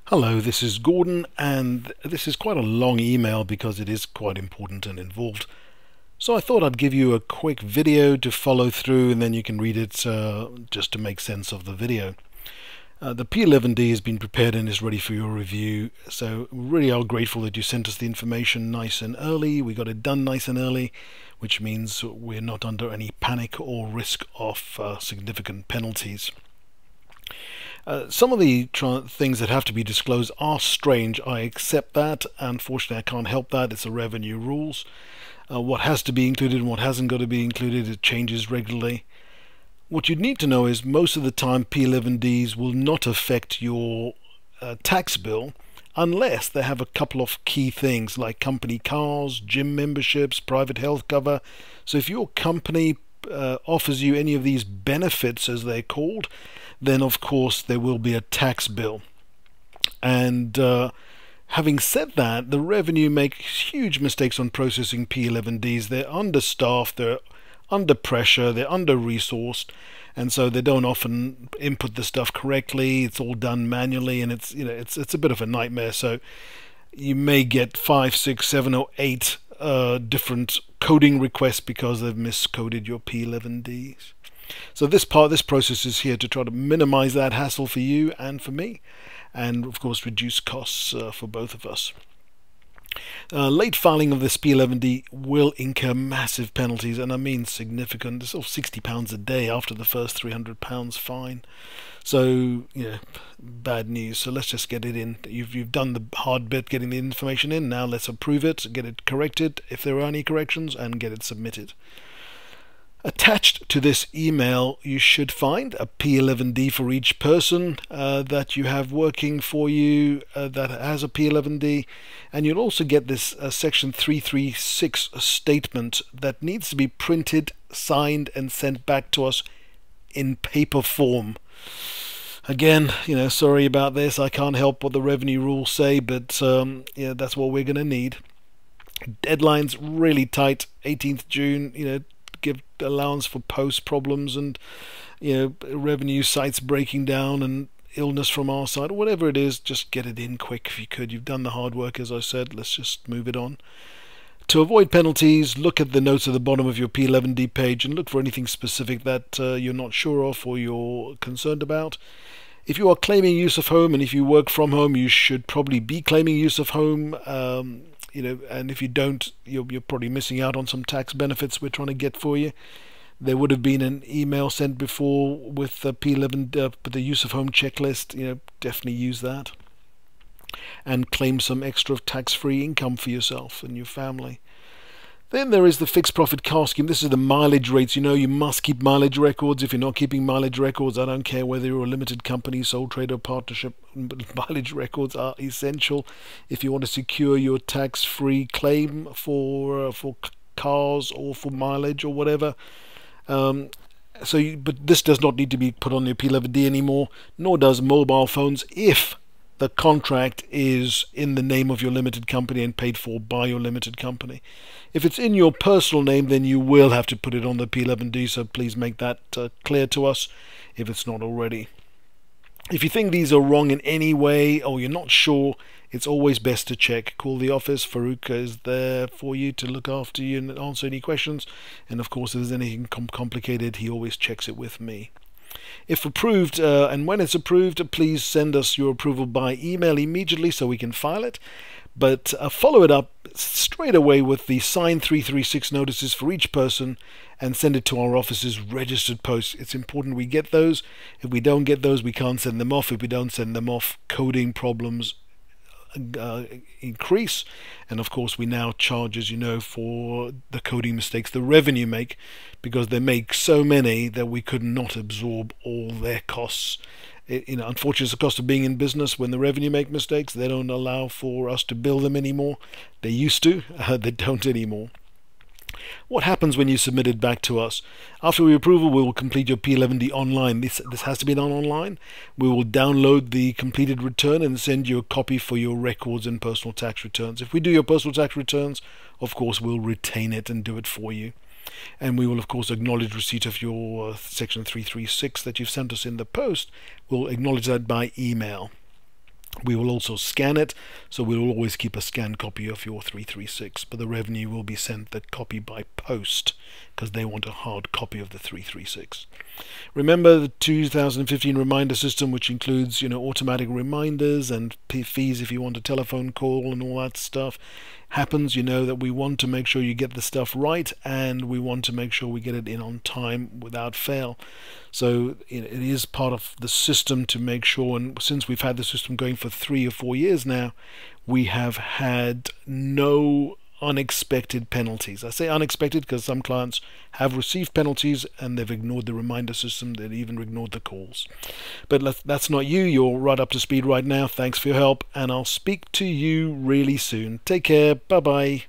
Hello, this is Gordon, and this is quite a long email because it is quite important and involved. So I thought I'd give you a quick video to follow through, and then you can read it just to make sense of the video. The P11d has been prepared and is ready for your review, so we really are grateful that you sent us the information nice and early. We got it done nice and early, which means we're not under any panic or risk of significant penalties. Some of the things that have to be disclosed are strange. I accept that. Unfortunately, I can't help that. It's the revenue rules. What has to be included and what hasn't got to be included, it changes regularly. What you need to know is most of the time P11Ds will not affect your tax bill unless they have a couple of key things like company cars, gym memberships, private health cover. So if your company offers you any of these benefits, as they're called, then of course there will be a tax bill. And having said that, the revenue makes huge mistakes on processing P11Ds. They're understaffed, they're under pressure, they're under-resourced, and so they don't often input the stuff correctly. It's all done manually, and it's a bit of a nightmare. So you may get 5, 6, 7, or 8 different coding requests because they've miscoded your P11Ds. So this process is here to try to minimize that hassle for you and for me, and of course reduce costs for both of us. Late filing of this P11D will incur massive penalties, and I mean significant. It's sort of £60 a day after the first £300 fine. So bad news. So let's just get it in. You've done the hard bit, getting the information in. Now let's approve it, get it corrected if there are any corrections, and get it submitted. Attached to this email you should find a P11D for each person that you have working for you that has a P11D, and you'll also get this section 336 statement that needs to be printed, signed and sent back to us in paper form. Again, sorry about this, I can't help what the revenue rules say, but that's what we're going to need. Deadline's really tight, 18th June, give allowance for post problems and revenue sites breaking down and illness from our side, or whatever it is. Just get it in quick if you could. You've done the hard work, as I said. Let's just move it on. To avoid penalties, look at the notes at the bottom of your P11D page and look for anything specific that you're not sure of or you're concerned about. If you are claiming use of home, and if you work from home, you should probably be claiming use of home. And if you don't, you're probably missing out on some tax benefits we're trying to get for you. There would have been an email sent before with the P11, the use of home checklist. Definitely use that and claim some extra tax-free income for yourself and your family. Then there is the fixed profit car scheme. This is the mileage rates. You must keep mileage records. If you're not keeping mileage records, I don't care whether you're a limited company, sole trader, partnership, mileage records are essential if you want to secure your tax-free claim for cars or for mileage or whatever. But this does not need to be put on your P11D anymore, nor does mobile phones if the contract is in the name of your limited company and paid for by your limited company. If it's in your personal name, then you will have to put it on the P11D, so please make that clear to us if it's not already. If you think these are wrong in any way or you're not sure, it's always best to check. Call the office. Farouk is there for you to look after you and answer any questions. And of course, if there's anything complicated, he always checks it with me. If approved, and when it's approved, please send us your approval by email immediately so we can file it. But follow it up straight away with the signed 336 notices for each person and send it to our office's registered post. It's important we get those. If we don't get those, we can't send them off. If we don't send them off, coding problems increase, and of course we now charge, as you know, for the coding mistakes the revenue make, because they make so many that we could not absorb all their costs. Unfortunately, it's the cost of being in business. When the revenue make mistakes, they don't allow for us to bill them anymore. They used to, they don't anymore. What happens when you submit it back to us? After we approval, we will complete your P11D online. This has to be done online. We will download the completed return and send you a copy for your records and personal tax returns. If we do your personal tax returns, of course, we'll retain it and do it for you. And we will, of course, acknowledge receipt of your section 336 that you've sent us in the post. We'll acknowledge that by email. We will also scan it, so we'll always keep a scanned copy of your 336, but the revenue will be sent the copy by post because they want a hard copy of the 336. Remember the 2015 reminder system, which includes, automatic reminders and fees if you want a telephone call and all that stuff. Happens, that we want to make sure you get the stuff right, and we want to make sure we get it in on time without fail. So it is part of the system to make sure, and since we've had the system going for 3 or 4 years now, we have had no unexpected penalties. I say unexpected because some clients have received penalties and they've ignored the reminder system, they've even ignored the calls. But that's not you. You're right up to speed right now. Thanks for your help, and I'll speak to you really soon. Take care. Bye bye.